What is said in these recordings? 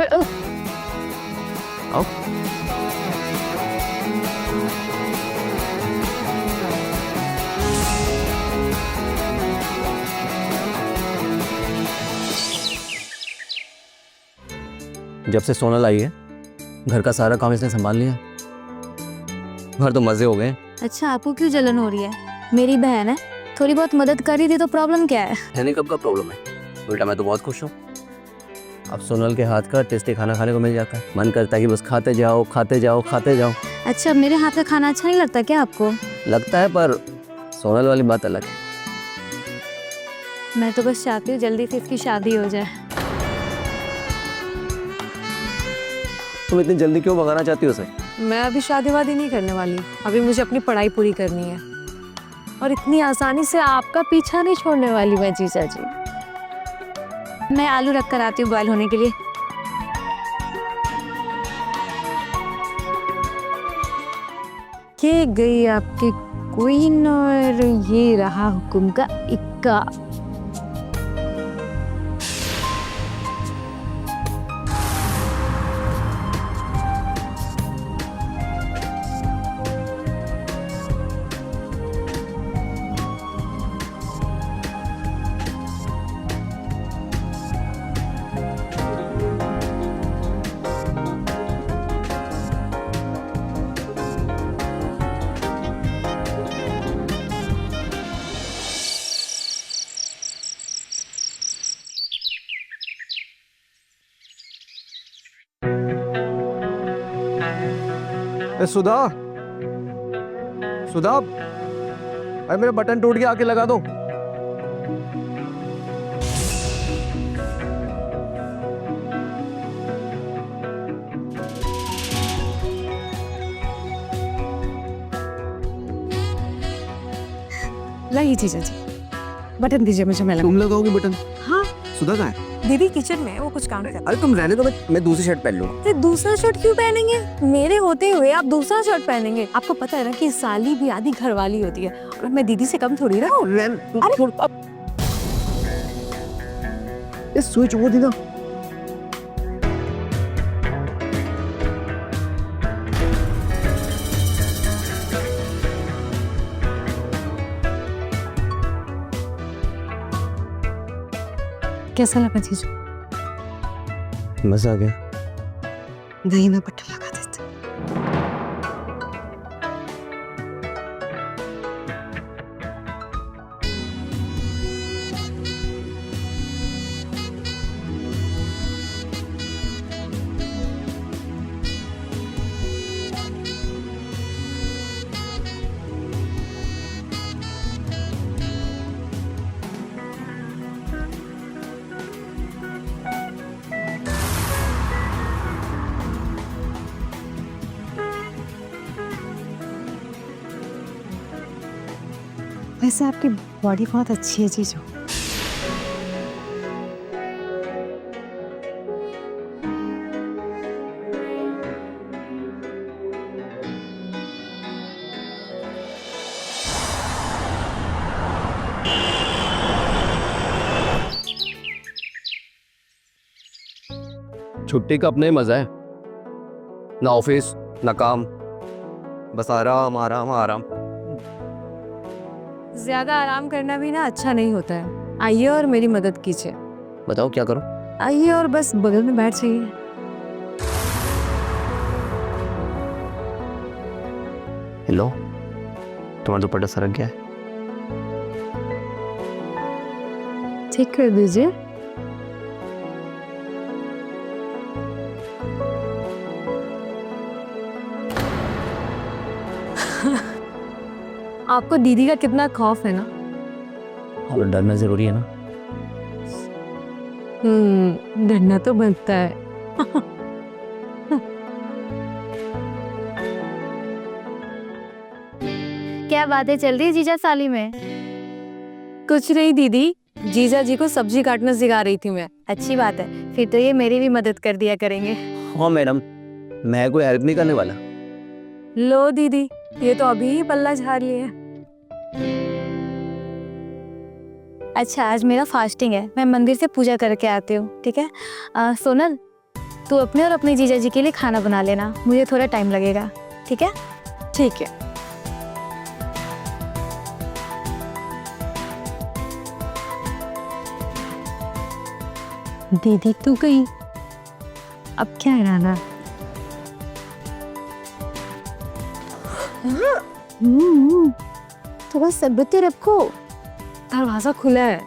अरे आओ। जब से सोनल आई है घर का सारा काम इसने संभाल लिया। घर तो मजे हो गए। अच्छा, आपको क्यों जलन हो रही है? मेरी बहन है, थोड़ी बहुत मदद कर ही दी तो प्रॉब्लम क्या है? नहीं कब का प्रॉब्लम है, उल्टा मैं तो बहुत खुश हूँ। अब सोनल के हाथ का टेस्टी खाना खाने को मिल जाता है। मन करता है कि बस खाते जाओ खाते जाओ खाते जाओ। अच्छा, मेरे हाथ का खाना अच्छा नहीं लगता क्या आपको? लगता है पर सोनल वाली बात अलग है। मैं तो बस चाहती हूँ जल्दी से इसकी शादी हो जाए। तुम इतनी जल्दी क्यों भगाना चाहती हो उसे? मैं अभी शादी वादी नहीं करने वाली, अभी मुझे अपनी पढ़ाई पूरी करनी है और इतनी आसानी से आपका पीछा नहीं छोड़ने वाली मैं जीजा जी। मैं आलू रख कर आती हूँ बॉयल होने के लिए। ये गई आपकी क्वीन और ये रहा हुक्म का इक्का। सुधा, सुधा, अरे मेरा बटन टूट गया, आके लगा दो। लाइए जीजा जी, बटन दीजिए मुझे, मैं तुम लगाओगी बटन? हाँ, सुधा कहाँ है? दीदी किचन में है, वो कुछ काम कर। अरे तुम रहने दो, मैं दूसरी शर्ट पहन लूंगा। अरे दूसरा शर्ट क्यों पहनेंगे? मेरे होते हुए आप दूसरा शर्ट पहनेंगे? आपको पता है ना कि साली भी आधी घरवाली होती है और मैं दीदी से कम थोड़ी ना हूँ। इस स्विच वो दी ना। कैसा लगा जीजू? मजा आ गया। दही में बटन लगा देते। वैसे आपकी बॉडी बहुत अच्छी है जीजू। छुट्टी का अपने ही मजा है, ना ऑफिस ना काम, बस आराम आराम आराम। ज्यादा आराम करना भी ना अच्छा नहीं होता है। आइए और मेरी मदद कीजिए। बताओ क्या करो? आइए और बस बगल में बैठ जाइए। हेलो, तुम्हारा दुपट्टा सरक गया है। ठीक कर दीजिए। आपको दीदी का कितना खौफ है ना? और डरना जरूरी है ना। डरना तो बनता है। क्या बातें चल रही है जीजा साली में? कुछ नहीं दीदी, जीजा जी को सब्जी काटना सिखा रही थी मैं। अच्छी बात है, फिर तो ये मेरी भी मदद कर दिया करेंगे। हाँ मैडम, मैं कोई हेल्प नहीं करने वाला। लो दीदी, ये तो अभी ही पल्ला झाड़ लिए। अच्छा, आज मेरा फास्टिंग है, मैं मंदिर से पूजा करके आती हूँ, ठीक है? सोनल, तू अपने और अपने जीजा जी के लिए खाना बना लेना, मुझे थोड़ा टाइम लगेगा, ठीक है? ठीक है। दीदी तू गई, अब क्या इरादा? थोड़ा सब्र तो रखो। दरवाजा खुला है,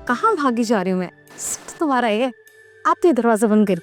कहाँ भागी जा रही हूँ मैं? सब तो तुम्हारा है, आप तो ये दरवाजा बंद कर।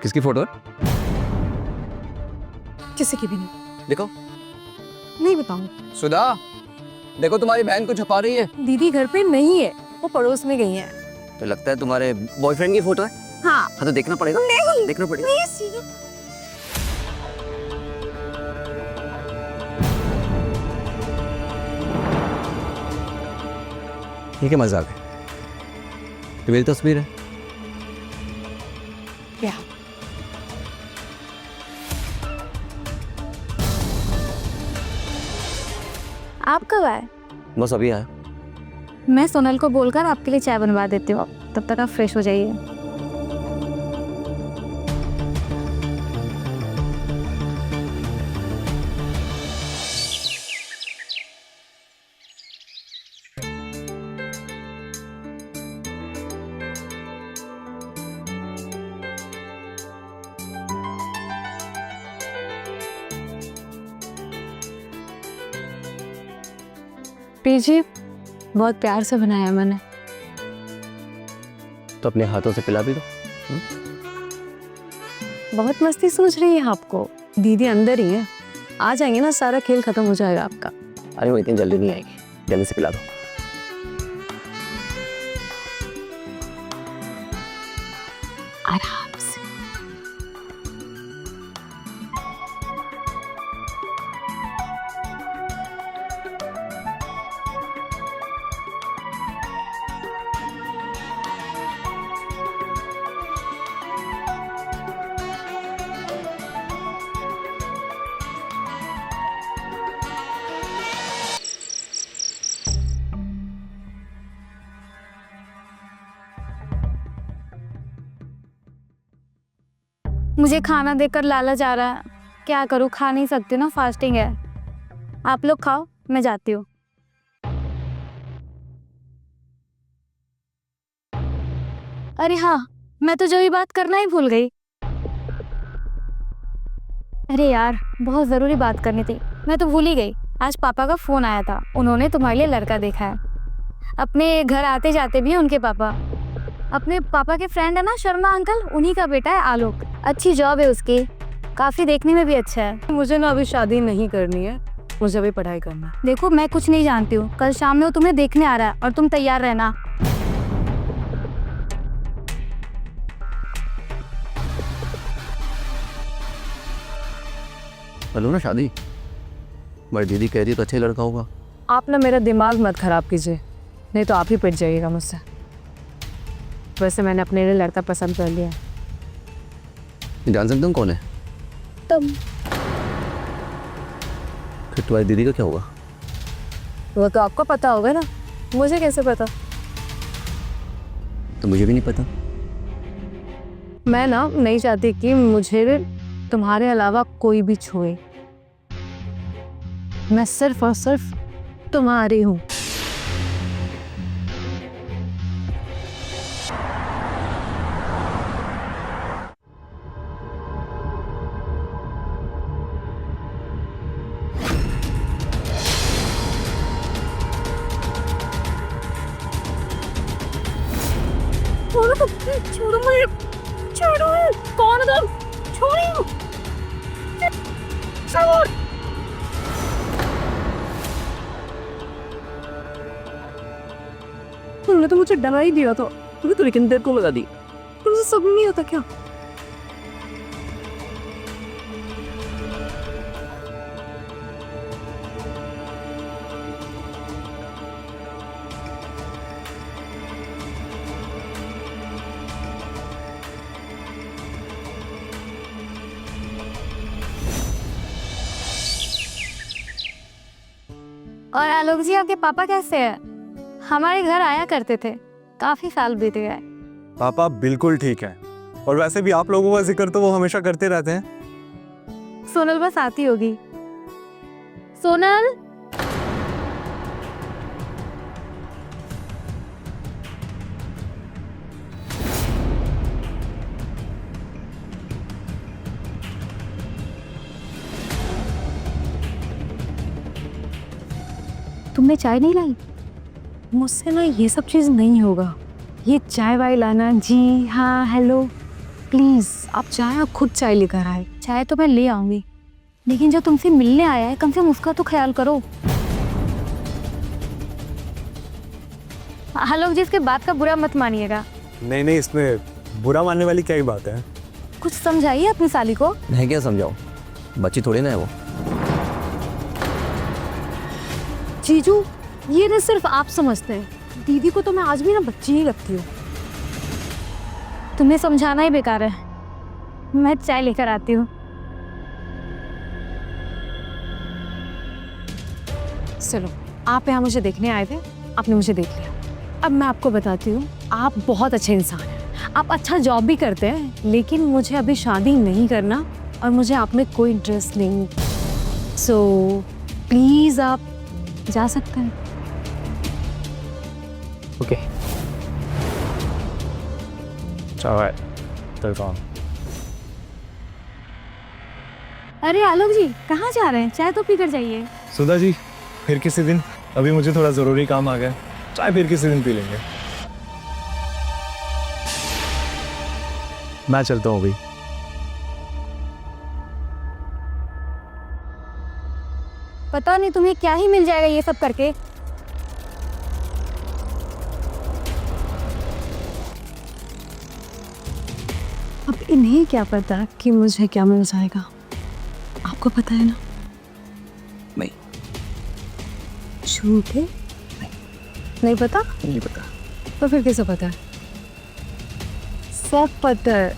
किसकी फोटो है? किसी की भी नहीं। देखो नहीं बताऊँ। सुधा, देखो तुम्हारी बहन को छुपा रही है। दीदी घर पे नहीं है, वो पड़ोस में गई है। तो लगता है तुम्हारे बॉयफ्रेंड की फोटो है। हाँ। हाँ तो देखना पड़ेगा। नहीं, देखना पड़ेगा। ये क्या मजाक है? ये मेरी तस्वीर है। क्या? आप कब आए? बस अभी आया। मैं सोनल को बोलकर आपके लिए चाय बनवा देती हूँ, तब तक आप फ्रेश हो जाइए। पीजी बहुत प्यार से बनाया मैंने। तो अपने हाथों से पिला भी दो। बहुत मस्ती सूझ रही है आपको। दीदी अंदर ही है, आ जाएंगे ना सारा खेल खत्म हो जाएगा आपका। अरे वो इतनी जल्दी नहीं आएगी, जल्दी से पिला दो। आराम से। मुझे खाना देकर लालच आ रहा है, क्या करूँ? खा नहीं सकती ना, फास्टिंग है। आप लोग खाओ, मैं जाती हूँ। अरे हाँ, मैं तो जो ये बात करना ही भूल गई। अरे यार, बहुत ज़रूरी बात करनी थी, मैं तो भूल ही गई। आज पापा का फ़ोन आया था, उन्होंने तुम्हारे लिए लड़का देखा है। अपने घर आते जाते भी हैं उनके पापा। अपने पापा के फ्रेंड है ना शर्मा अंकल, उन्हीं का बेटा है आलोक। अच्छी जॉब है उसकी, काफ़ी देखने में भी अच्छा है। मुझे ना अभी शादी नहीं करनी है, मुझे अभी पढ़ाई करना है। देखो मैं कुछ नहीं जानती हूँ, कल शाम में वो तुम्हें देखने आ रहा है और तुम तैयार रहना। हेलो ना शादी, मेरी दीदी कह रही है तो अच्छा ही लड़का होगा। आप ना मेरा दिमाग मत खराब कीजिए, नहीं तो आप ही पिट जाइएगा मुझसे। वैसे मैंने अपने लिए लड़का पसंद कर लिया। जान सकते हो कौन है? तुम। फिर तुम्हारी दीदी का क्या होगा? वो तो आपको पता होगा ना, मुझे कैसे पता? तो मुझे भी नहीं पता। मैं ना नहीं चाहती कि मुझे तुम्हारे अलावा कोई भी छुए। मैं सिर्फ और सिर्फ तुम्हारी हूँ। छोड़ो मुझे, छोड़ो। कौन तुम? छोड़ो। तुमने तो मुझे डरा ही दिया था। तुम्हें तो लेकिन देर को लगा दी। तुमसे सब नहीं होता क्या? और आलोक जी, आपके पापा कैसे हैं? हमारे घर आया करते थे, काफी साल बीत गए। पापा बिल्कुल ठीक है, और वैसे भी आप लोगों का जिक्र तो वो हमेशा करते रहते हैं। सोनल बस आती होगी। सोनल, तुमने चाय नहीं लाई? मुझसे ना ये सब चीज़ नहीं होगा। ये चाय वाय लाना, जी हाँ हेलो, प्लीज़ आप चाय खुद चाय लेकर आए। चाय तो मैं ले आऊंगी, लेकिन जो तुमसे मिलने आया है कम से कम उसका तो ख्याल करो। आलोक जी, इसके बात का बुरा मत मानिएगा। नहीं नहीं, इसमें बुरा मानने वाली क्या ही बात है। कुछ समझाइए अपनी साली को। मैं क्या समझाऊं, बच्ची थोड़ी ना है वो। जीजू, ये ना सिर्फ आप समझते हैं, दीदी को तो मैं आज भी ना बच्ची ही लगती हूँ। तुम्हें समझाना ही बेकार है, मैं चाय लेकर आती हूँ। चलो, आप यहाँ मुझे देखने आए थे, आपने मुझे देख लिया। अब मैं आपको बताती हूँ, आप बहुत अच्छे इंसान हैं, आप अच्छा जॉब भी करते हैं, लेकिन मुझे अभी शादी नहीं करना और मुझे आप में कोई इंटरेस्ट नहीं। सो प्लीज़ आप जा सकते हैं। ओके, चाय चलता हूँ। अरे आलोक जी, कहाँ जा रहे हैं? चाय तो पीकर जाइए। सुधा जी, फिर किसी दिन, अभी मुझे थोड़ा ज़रूरी काम आ गया, चाय फिर किसी दिन पी लेंगे। मैं चलता हूँ अभी। पता नहीं तुम्हें क्या ही मिल जाएगा ये सब करके। अब इन्हें क्या पता कि मुझे क्या मिल जाएगा, आपको पता है ना? नहीं। झूठ है? नहीं पता? नहीं पता। तो फिर कैसे पता है? सब पता है।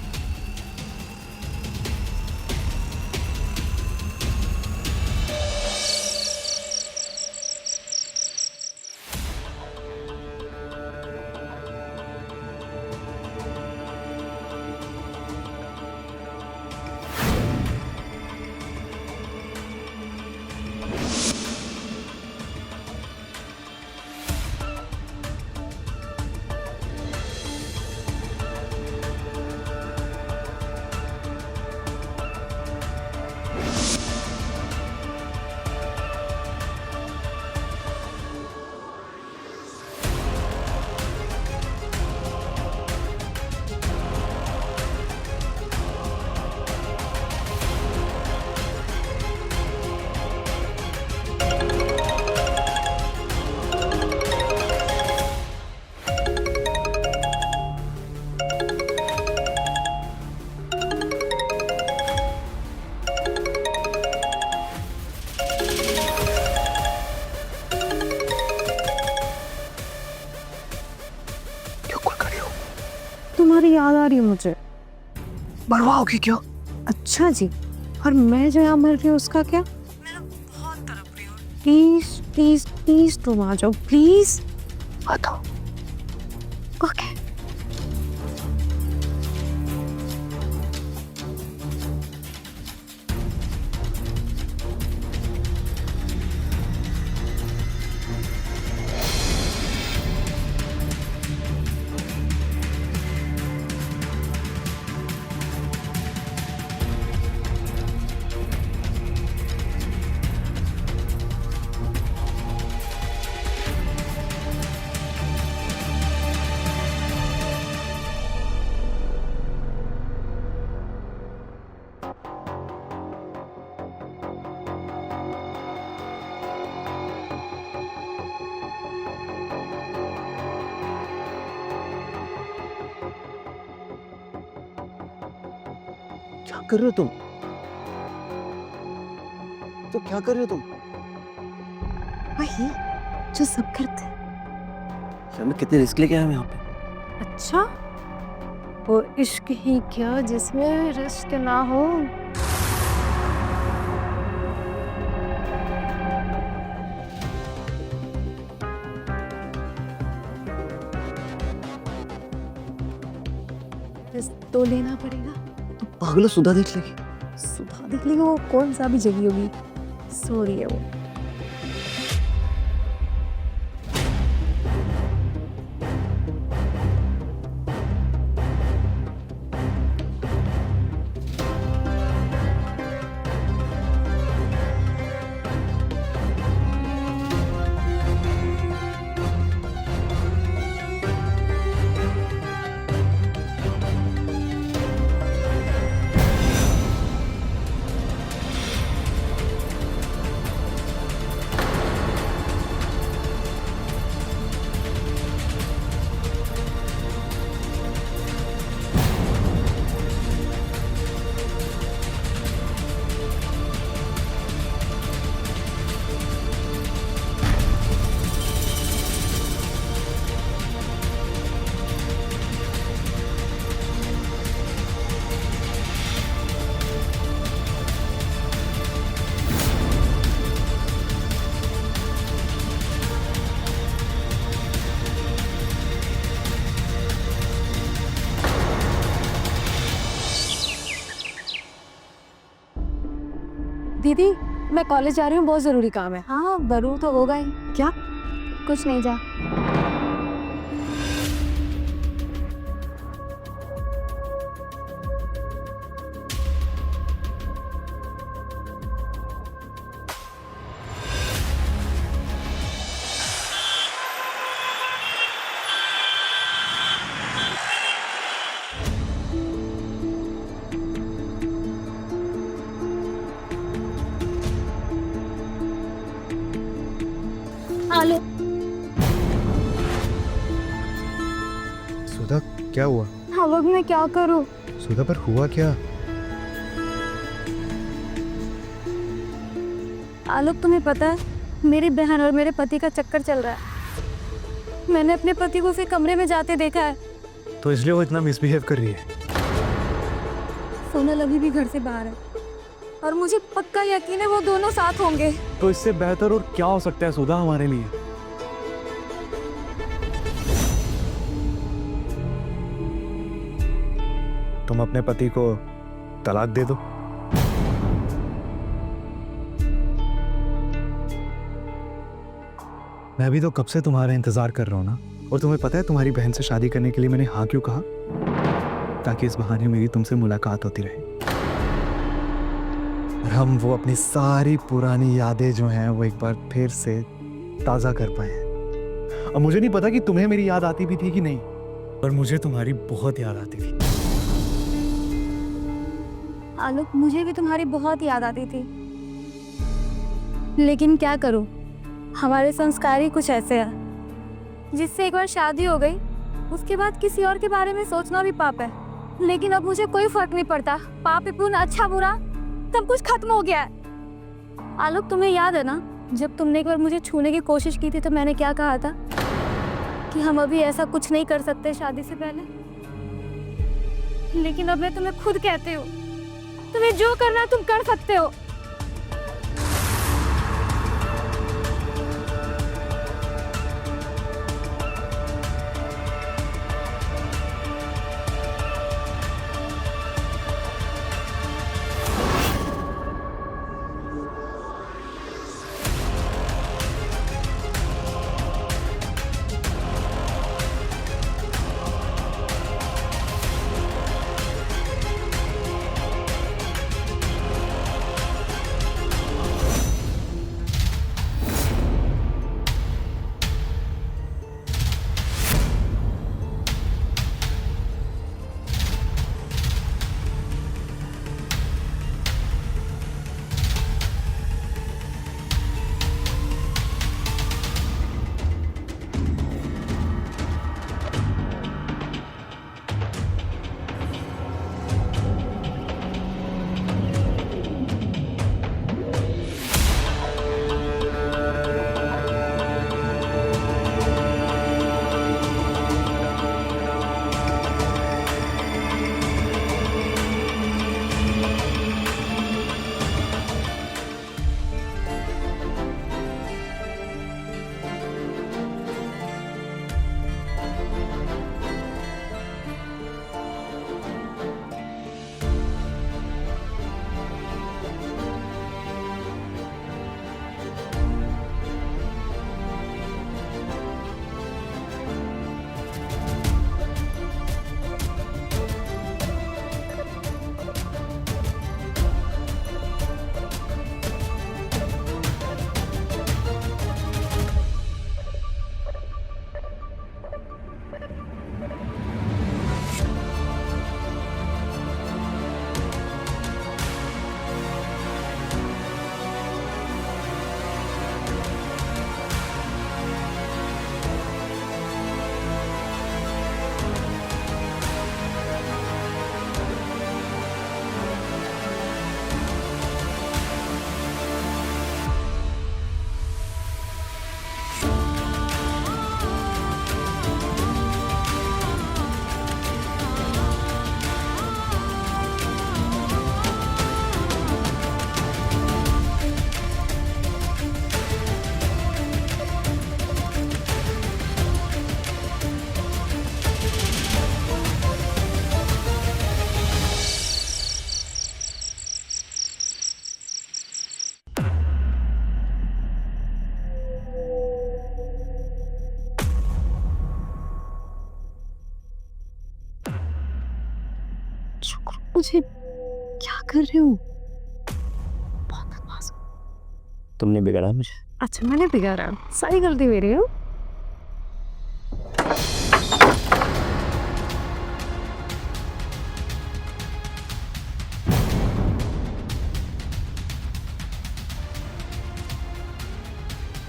तुम्हारी याद आ रही है मुझे। मरवाओगे क्या? अच्छा जी, और मैं जो यहाँ मर रही हूँ उसका क्या? मैं बहुत तड़प रही हूँ। प्लीज प्लीज प्लीज तुम आ जाओ प्लीज। आता हूँ। ओके। क्या कर रहे हो तुम? तो क्या कर रहे हो तुम? वही जो सब करते हैं। यार मैं कितने रिस्क लेके आया हूँ यहाँ पे। अच्छा, वो इश्क ही क्या जिसमें रिस्क ना हो। रिस्क तो लेना पड़ेगा। तो पागलो सुधा देख लेगी। सुधा देख लेगी, वो कौन सा भी जगी होगी, सो रही है वो। दीदी, मैं कॉलेज जा रही हूँ, बहुत जरूरी काम है। हाँ जरूर तो होगा ही। क्या? कुछ नहीं, जा। आलोक, सुधा क्या हुआ? आलोक मैं क्या करूँ? सुधा पर हुआ क्या? आलोक तुम्हें पता है, मेरी बहन और मेरे पति का चक्कर चल रहा है। मैंने अपने पति को फिर कमरे में जाते देखा है। तो इसलिए वो इतना मिसबिहेव कर रही है। सोनल अभी भी घर से बाहर है और मुझे पक्का यकीन है वो दोनों साथ होंगे। तो इससे बेहतर और क्या हो सकता है सुधा हमारे लिए? तुम अपने पति को तलाक दे दो। मैं भी तो कब से तुम्हारा इंतजार कर रहा हूं ना। और तुम्हें पता है तुम्हारी बहन से शादी करने के लिए मैंने हाँ क्यों कहा? ताकि इस बहाने मेरी तुमसे मुलाकात होती रहे और हम वो अपनी सारी पुरानी यादें जो हैं वो एक बार फिर से ताज़ा कर पाए। अब मुझे नहीं पता कि तुम्हें मेरी याद आती भी थी कि नहीं, पर मुझे तुम्हारी बहुत याद आती थी। आलोक, मुझे भी तुम्हारी बहुत याद आती थी, लेकिन क्या करूं, हमारे संस्कार ही कुछ ऐसे हैं जिससे एक बार शादी हो गई उसके बाद किसी और के बारे में सोचना भी पाप है। लेकिन अब मुझे कोई फर्क नहीं पड़ता, पाप पुण्य अच्छा बुरा सब कुछ खत्म हो गया है। आलोक, तुम्हें याद है ना, जब तुमने एक बार मुझे छूने की कोशिश की थी तो मैंने क्या कहा था कि हम अभी ऐसा कुछ नहीं कर सकते शादी से पहले। लेकिन अब मैं तुम्हें खुद कहती हूँ, तुम्हें जो करना है तुम कर सकते हो। मुझे क्या कर रहे हो? बहुत बदमाश हो। तुमने बिगाड़ा मुझे। अच्छा मैंने बिगाड़ा, सारी गलती मेरी है।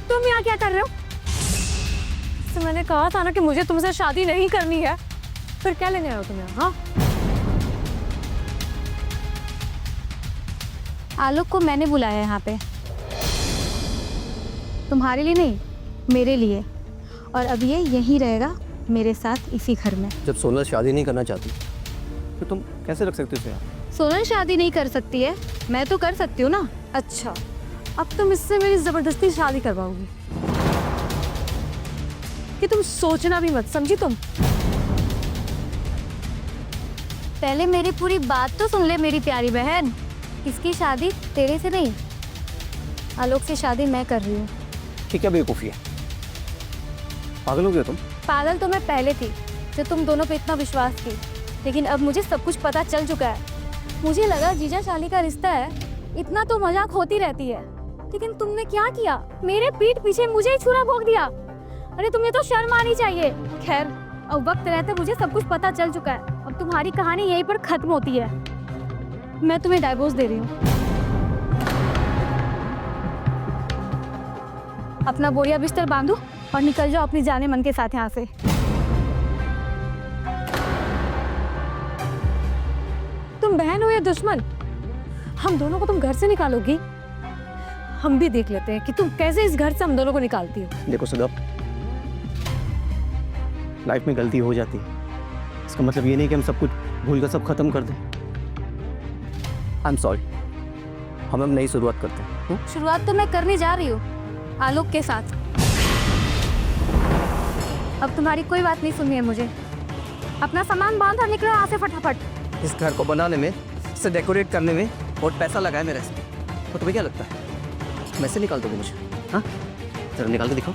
तुम यहाँ क्या कर रहे हो? तो मैंने कहा था ना कि मुझे तुमसे शादी नहीं करनी है, फिर क्या लेने आए हो तुम यहाँ? हाँ आलोक को मैंने बुलाया यहाँ पे, तुम्हारे लिए नहीं, मेरे लिए। और अब ये यहीं रहेगा मेरे साथ इसी घर में। जब सोनल शादी नहीं करना चाहती तो तुम कैसे रख सकते हो इसे यहाँ? सोनल शादी नहीं कर सकती है, मैं तो कर सकती हूँ ना। अच्छा, अब तुम इससे मेरी जबरदस्ती शादी करवाओगी? कि तुम सोचना भी मत, समझी तुम? पहले मेरी पूरी बात तो सुन ले मेरी प्यारी बहन। इसकी शादी तेरे से नहीं, आलोक से शादी मैं कर रही हूँ। ठीक है बेवकूफ़ी है, पागल हो गए तुम? पागल तो मैं पहले थी, जब तुम दोनों पे इतना विश्वास थी, लेकिन अब मुझे सब कुछ पता चल चुका है। मुझे लगा जीजा शाली का रिश्ता है, इतना तो मजाक होती रहती है, लेकिन तुमने क्या किया? मेरे पीठ पीछे मुझे ही छुरा भोंक दिया। अरे तुम्हें तो शर्म आनी चाहिए। खैर, अब वक्त रहते मुझे सब कुछ पता चल चुका है। अब तुम्हारी कहानी यहीं पर खत्म होती है। मैं तुम्हें डाइवोर्स दे रही हूँ। अपना बोरिया बिस्तर बांधो और निकल जाओ अपनी जाने मन के साथ यहाँ से। तुम बहन हो या दुश्मन? हम दोनों को तुम घर से निकालोगी? हम भी देख लेते हैं कि तुम कैसे इस घर से हम दोनों को निकालती हो। देखो सदा, लाइफ में गलती हो जाती है, इसका मतलब ये नहीं कि हम सब कुछ भूल कर सब खत्म कर दे। आई एम सॉरी, हम नई शुरुआत करते हैं। शुरुआत तो मैं करने जा रही हूँ आलोक के साथ। अब तुम्हारी कोई बात नहीं सुननी है मुझे। अपना सामान बांध और निकलो यहाँ से फटाफट। इस घर को बनाने में, इसे डेकोरेट करने में बहुत पैसा लगा है मेरे से। तो तुम्हें क्या लगता है मैं से निकाल दोगे मुझे? हाँ, जरा निकाल के दिखाओ।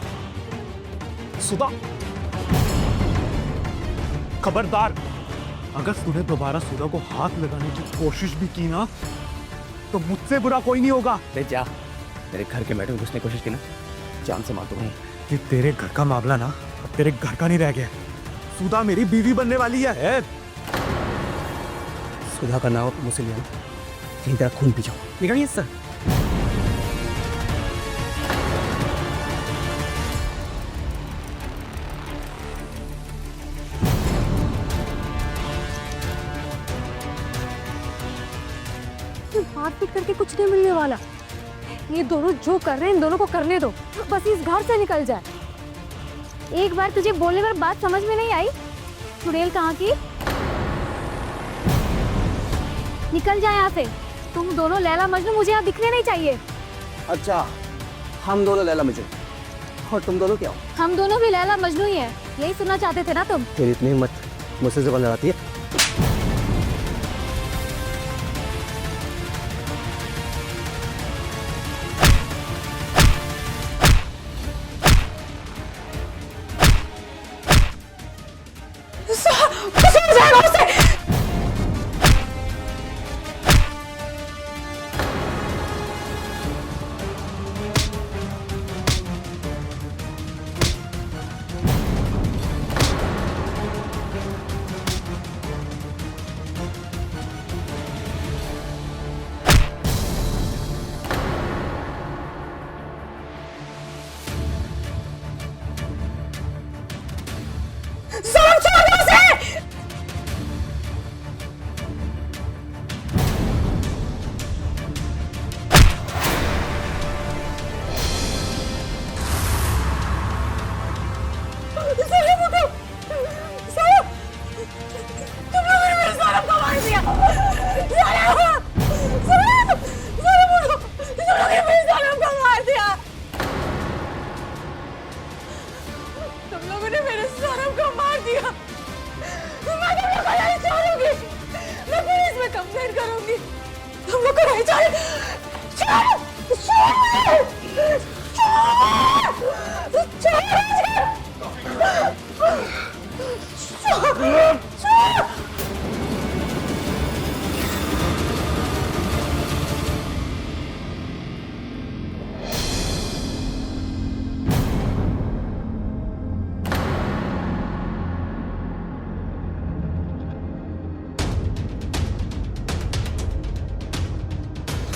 सुधा, खबरदार, अगर तूने दोबारा सुधा को हाथ लगाने की कोशिश भी की ना तो मुझसे बुरा कोई नहीं होगा। ले जा, मेरे घर के मैटर में घुसने की कोशिश की ना, जान से मार दूंगा। ये तेरे घर का मामला ना अब तेरे घर का नहीं रह गया। सुधा मेरी बीवी बनने वाली है। सुधा का नाम मुझसे लिया, कहीं तेरा खून पी जाओ। निकालिए सर। हाथ पीट करके कुछ नहीं मिलने वाला। ये दोनों जो कर रहे हैं इन दोनों को करने दो, बस इस घर से निकल जाए। एक बार तुझे बोलने पर बात समझ में नहीं आई? चुड़ैल कहाँ की? निकल जाए यहाँ से। तुम दोनों लैला मजनू मुझे यहाँ दिखने नहीं चाहिए। अच्छा, हम दोनों लैला मजनू और तुम दोनों क्या हो? हम दोनों भी लैला मजनू ही हैं। यही सुनना चाहते थे ना तुम? तेरी इतनी हिम्मत मुझसे जुबान लड़ाती है?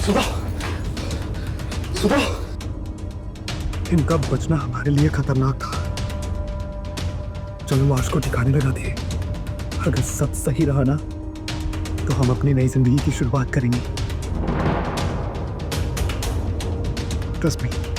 सुधा, सुधा, इनका बचना हमारे लिए खतरनाक था। चलो आज को ठिकाने लगा दे। अगर सब सही रहा ना तो हम अपनी नई जिंदगी की शुरुआत करेंगे। Trust me.